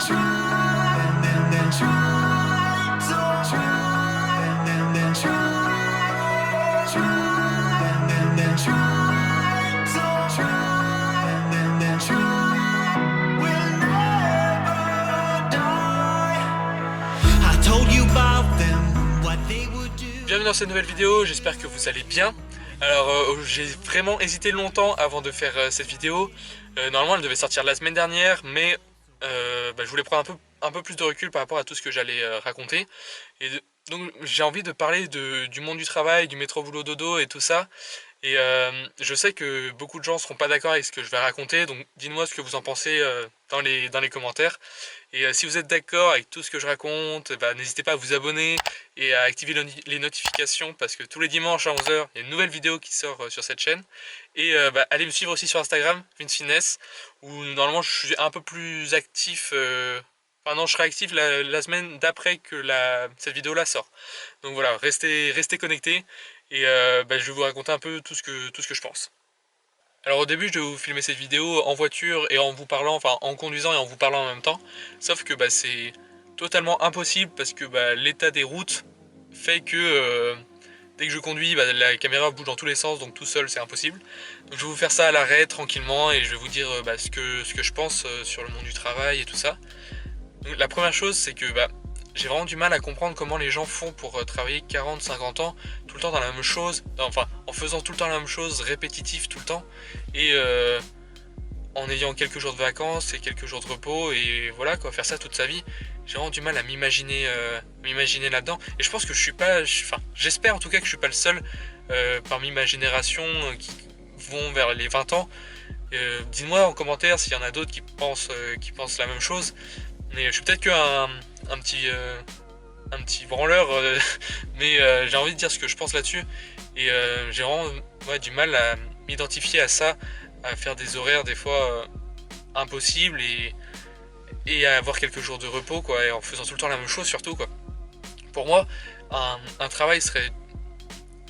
Bienvenue dans cette nouvelle vidéo, j'espère que vous allez bien. Alors j'ai vraiment hésité longtemps avant de faire cette vidéo. Normalement elle devait sortir la semaine dernière, mais je voulais prendre un peu plus de recul par rapport à tout ce que j'allais raconter. Donc j'ai envie de parler du monde du travail, du métro boulot dodo et tout ça. Et je sais que beaucoup de gens ne seront pas d'accord avec ce que je vais raconter, donc dites-moi ce que vous en pensez dans les commentaires. Et si vous êtes d'accord avec tout ce que je raconte, n'hésitez pas à vous abonner et à activer les notifications parce que tous les dimanches à 11 h, il y a une nouvelle vidéo qui sort sur cette chaîne. Et allez me suivre aussi sur Instagram, VinceFitness, où normalement je suis un peu plus actif. Enfin non, je serai actif la semaine d'après que cette vidéo-là sort. Donc voilà, restez connectés et je vais vous raconter un peu tout ce que je pense. Alors au début je vais vous filmer cette vidéo en voiture et en vous parlant, enfin en conduisant et en vous parlant en même temps. Sauf que c'est totalement impossible parce que l'état des routes fait que dès que je conduis, la caméra bouge dans tous les sens, donc tout seul c'est impossible. Donc je vais vous faire ça à l'arrêt tranquillement et je vais vous dire ce que je pense sur le monde du travail et tout ça. Donc la première chose c'est que j'ai vraiment du mal à comprendre comment les gens font pour travailler 40-50 ans tout le temps dans la même chose, en faisant tout le temps la même chose, répétitif tout le temps, et en ayant quelques jours de vacances et quelques jours de repos, et voilà quoi, faire ça toute sa vie. J'ai vraiment du mal à m'imaginer là-dedans, et je pense que je suis pas, j'espère en tout cas que je suis pas le seul parmi ma génération qui vont vers les 20 ans. Dites-moi en commentaire s'il y en a d'autres qui pensent la même chose. Mais je suis peut-être qu'un petit branleur, mais j'ai envie de dire ce que je pense là-dessus. Et j'ai vraiment du mal à m'identifier à ça, à faire des horaires des fois impossibles et à avoir quelques jours de repos, quoi, et en faisant tout le temps la même chose surtout, quoi. Pour moi, un travail serait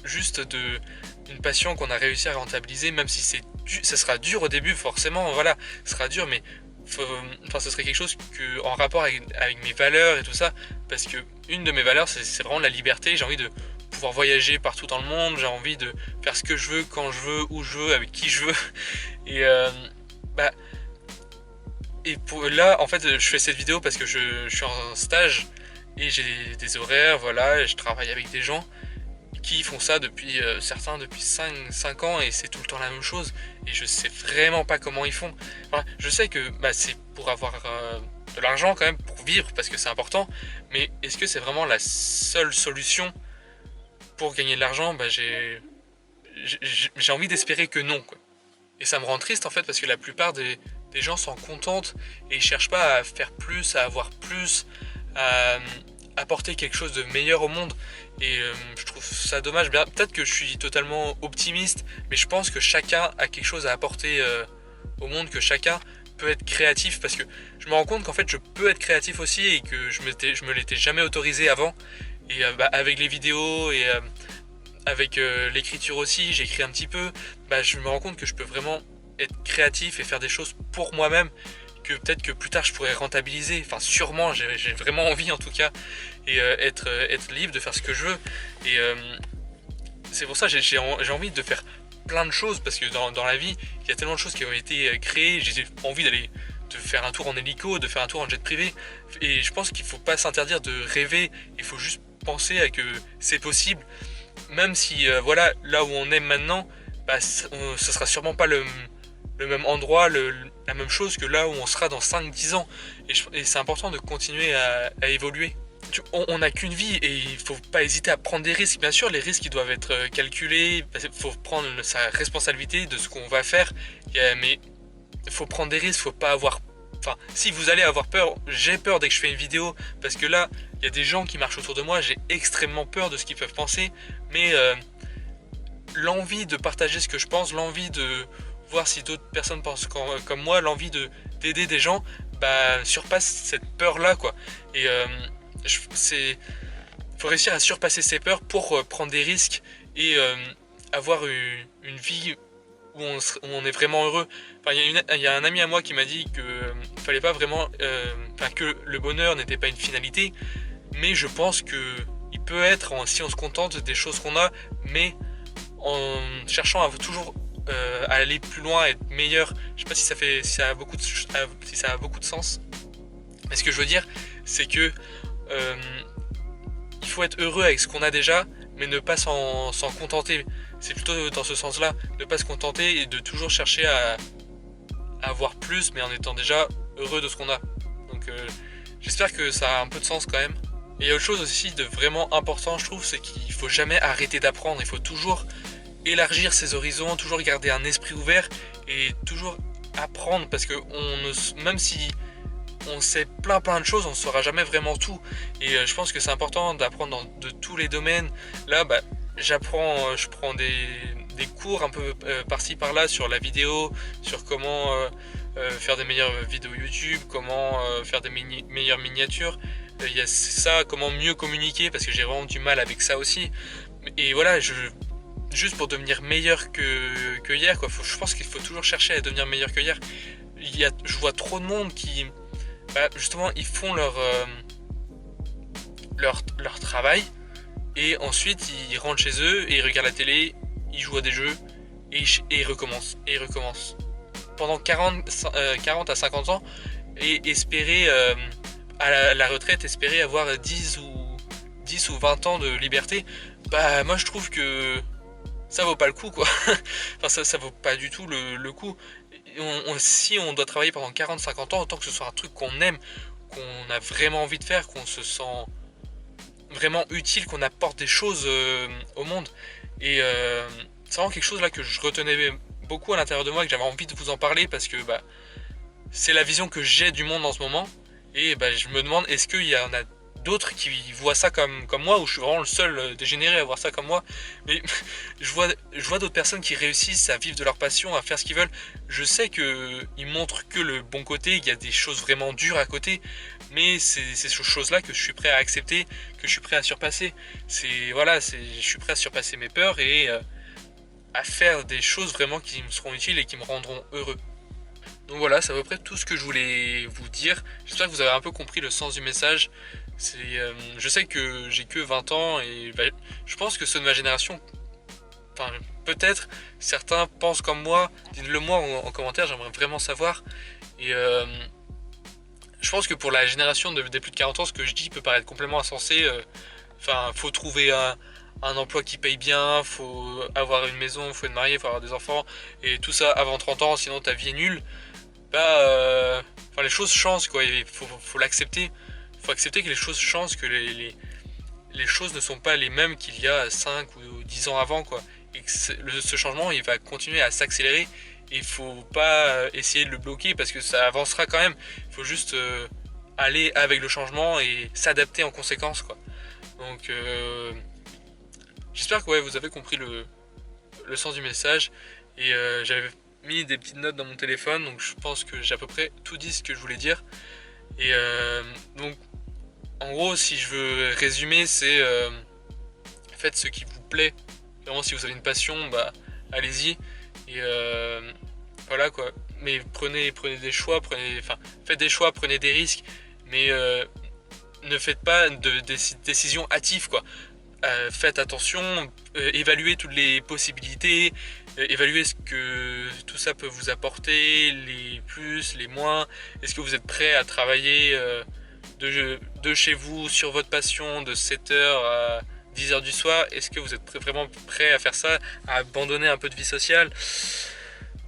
juste une passion qu'on a réussi à rentabiliser, même si ça sera dur au début, forcément, voilà, ce sera dur, mais ce serait quelque chose en rapport avec mes valeurs et tout ça, parce que une de mes valeurs c'est vraiment la liberté. J'ai envie de pouvoir voyager partout dans le monde, j'ai envie de faire ce que je veux, quand je veux, où je veux, avec qui je veux. Et là en fait je fais cette vidéo parce que je suis en stage et j'ai des horaires, voilà, et je travaille avec des gens qui font ça depuis certains depuis 5 ans et c'est tout le temps la même chose et je sais vraiment pas comment ils font. Enfin, je sais que c'est pour avoir de l'argent quand même, pour vivre, parce que c'est important, mais est-ce que c'est vraiment la seule solution pour gagner de l'argent? J'ai envie d'espérer que non, quoi. Et ça me rend triste en fait parce que la plupart des gens s'en contentent et ils cherchent pas à faire plus, à avoir plus, à apporter quelque chose de meilleur au monde. Et je trouve ça dommage. Peut-être que je suis totalement optimiste, mais je pense que chacun a quelque chose à apporter au monde, que chacun peut être créatif, parce que je me rends compte qu'en fait je peux être créatif aussi et que je me l'étais jamais autorisé avant. Et avec les vidéos et avec l'écriture aussi, j'écris un petit peu, je me rends compte que je peux vraiment être créatif et faire des choses pour moi-même, que peut-être que plus tard je pourrais rentabiliser, enfin sûrement, j'ai vraiment envie en tout cas, et être libre de faire ce que je veux. Et c'est pour ça que j'ai envie de faire plein de choses, parce que dans la vie il y a tellement de choses qui ont été créées. J'ai envie de faire un tour en hélico, de faire un tour en jet privé, et je pense qu'il faut pas s'interdire de rêver, il faut juste penser à que c'est possible, même si voilà, là où on est maintenant, ce sera sûrement pas le même endroit, la même chose que là où on sera dans 5-10 ans. Et c'est important de continuer à évoluer. On n'a qu'une vie et il faut pas hésiter à prendre des risques. Bien sûr, les risques ils doivent être calculés, il faut prendre sa responsabilité de ce qu'on va faire, mais il faut prendre des risques, faut pas avoir... Enfin, si vous allez avoir peur, j'ai peur dès que je fais une vidéo, parce que là, il y a des gens qui marchent autour de moi, j'ai extrêmement peur de ce qu'ils peuvent penser, mais l'envie de partager ce que je pense, l'envie de voir si d'autres personnes pensent comme moi, l'envie d'aider des gens, surpasse cette peur-là, quoi. Et faut réussir à surpasser ces peurs pour prendre des risques et avoir une vie où on est vraiment heureux. Enfin, il y a un ami à moi qui m'a dit que fallait pas vraiment, que le bonheur n'était pas une finalité, mais je pense que il peut être si on se contente des choses qu'on a, mais en cherchant à toujours à aller plus loin, à être meilleur. Je sais pas si ça a beaucoup si ça a beaucoup de sens. Mais ce que je veux dire, c'est que euh, il faut être heureux avec ce qu'on a déjà, mais ne pas s'en contenter. C'est plutôt dans ce sens-là, ne pas se contenter et de toujours chercher à avoir plus, mais en étant déjà heureux de ce qu'on a. Donc j'espère que ça a un peu de sens quand même. Et il y a autre chose aussi de vraiment important, je trouve, c'est qu'il faut jamais arrêter d'apprendre. Il faut toujours élargir ses horizons, toujours garder un esprit ouvert et toujours apprendre, parce que même si on sait plein de choses, on ne saura jamais vraiment tout. Et je pense que c'est important d'apprendre de tous les domaines. Là, je prends des cours un peu par-ci par-là sur la vidéo, sur comment faire des meilleures vidéos YouTube, comment faire des meilleures miniatures. Il y a ça, comment mieux communiquer, parce que j'ai vraiment du mal avec ça aussi. Et voilà, juste pour devenir meilleur que hier, quoi. Je pense qu'il faut toujours chercher à devenir meilleur que hier. Je vois trop de monde qui, justement, ils font leur travail et ensuite ils rentrent chez eux et ils regardent la télé, ils jouent à des jeux et ils recommencent et ils recommencent pendant 40 à 50 ans et espérer à la retraite, espérer avoir 10 ou 20 ans de liberté. Moi je trouve que ça vaut pas le coup, quoi. Enfin, ça vaut pas du tout le coup. Si on doit travailler pendant 40-50 ans, autant que ce soit un truc qu'on aime, qu'on a vraiment envie de faire, qu'on se sent vraiment utile, qu'on apporte des choses au monde. Et c'est vraiment quelque chose là que je retenais beaucoup à l'intérieur de moi, que j'avais envie de vous en parler, parce que c'est la vision que j'ai du monde en ce moment. Et je me demande, est-ce qu'il y en a d'autres qui voient ça comme moi, ou je suis vraiment le seul dégénéré à voir ça comme moi. Mais je vois d'autres personnes qui réussissent à vivre de leur passion, à faire ce qu'ils veulent. Je sais qu'ils montrent que le bon côté, il y a des choses vraiment dures à côté, mais c'est ces choses-là que je suis prêt à accepter, que je suis prêt à surpasser. Je suis prêt à surpasser mes peurs et à faire des choses vraiment qui me seront utiles et qui me rendront heureux. Donc voilà, c'est à peu près tout ce que je voulais vous dire. J'espère que vous avez un peu compris le sens du message. Je sais que j'ai que 20 ans et je pense que ceux de ma génération, enfin peut-être certains pensent comme moi. Dites-le moi en commentaire, j'aimerais vraiment savoir. Et je pense que pour la génération des plus de 40 ans, ce que je dis peut paraître complètement insensé. Faut trouver un emploi qui paye bien, faut avoir une maison, faut être marié, faut avoir des enfants, et tout ça avant 30 ans, sinon ta vie est nulle. Les choses changent, quoi. Il faut l'accepter. Il faut accepter que les choses changent, que les choses ne sont pas les mêmes qu'il y a 5 ou 10 ans avant, quoi. Et que ce changement, il va continuer à s'accélérer. Et il faut pas essayer de le bloquer, parce que ça avancera quand même. Il faut juste aller avec le changement et s'adapter en conséquence, quoi. Donc j'espère que vous avez compris le sens du message. Et j'avais mis des petites notes dans mon téléphone, donc je pense que j'ai à peu près tout dit ce que je voulais dire. Et donc en gros, si je veux résumer, c'est faites ce qui vous plaît. Vraiment, si vous avez une passion, allez-y. Et voilà, quoi. Mais prenez des choix, faites des choix, prenez des risques, mais ne faites pas de décisions hâtives, quoi. Faites attention, évaluez toutes les possibilités, évaluez ce que tout ça peut vous apporter, les plus, les moins. Est-ce que vous êtes prêt à travailler de chez vous sur votre passion de 7h à 10h du soir? Est-ce que vous êtes vraiment prêt à faire ça, à abandonner un peu de vie sociale?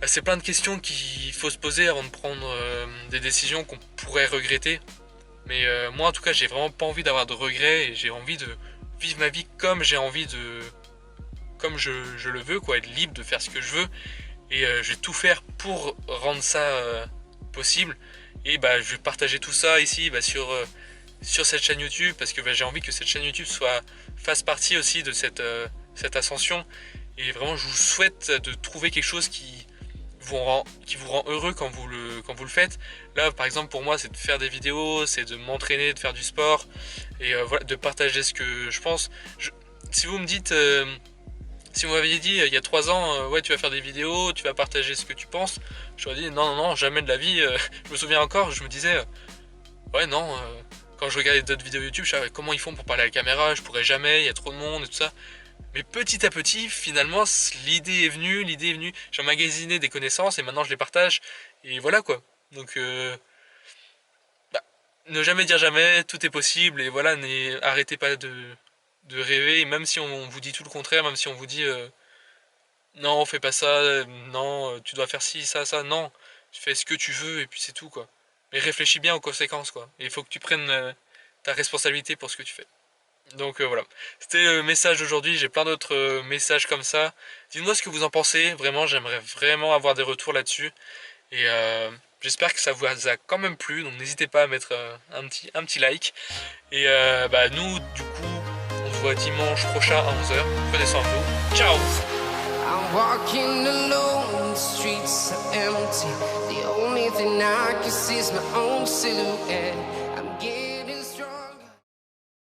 C'est plein de questions qu'il faut se poser avant de prendre des décisions qu'on pourrait regretter. Mais moi en tout cas, j'ai vraiment pas envie d'avoir de regrets, et j'ai envie de vivre ma vie comme j'ai envie comme je le veux, quoi, être libre de faire ce que je veux. Et je vais tout faire pour rendre ça possible. Et je vais partager tout ça ici sur cette chaîne YouTube, parce que j'ai envie que cette chaîne YouTube fasse partie aussi de cette ascension. Et vraiment, je vous souhaite de trouver quelque chose qui vous rend heureux quand vous le faites. Là, par exemple, pour moi, c'est de faire des vidéos, c'est de m'entraîner, de faire du sport, et voilà, de partager ce que je pense. Si vous me dites Si vous m'aviez dit il y a 3 ans, ouais, tu vas faire des vidéos, tu vas partager ce que tu penses, j'aurais dit non, non, non, jamais de la vie. Je me souviens encore, je me disais, ouais, non, quand je regardais d'autres vidéos YouTube, je savais comment ils font pour parler à la caméra, je pourrais jamais, il y a trop de monde et tout ça. Mais petit à petit, finalement, l'idée est venue, j'ai emmagasiné des connaissances et maintenant je les partage, et voilà quoi. Donc, bah, ne jamais dire jamais, tout est possible, et voilà, arrêtez pas de rêver, et même si on vous dit tout le contraire, même si on vous dit non, fais pas ça, non, tu dois faire ci, ça, non, tu fais ce que tu veux, et puis c'est tout quoi. Mais réfléchis bien aux conséquences quoi, et il faut que tu prennes ta responsabilité pour ce que tu fais. Donc voilà, c'était le message d'aujourd'hui, j'ai plein d'autres messages comme ça. Dites-moi ce que vous en pensez, vraiment j'aimerais vraiment avoir des retours là-dessus. Et j'espère que ça vous a quand même plu, donc n'hésitez pas à mettre un petit like. Et bah nous, du coup, on se voit dimanche prochain à 11h. Prenez soin de vous. Ciao! I'm walking alone, the streets are empty. The only thing I can see is my own silhouette.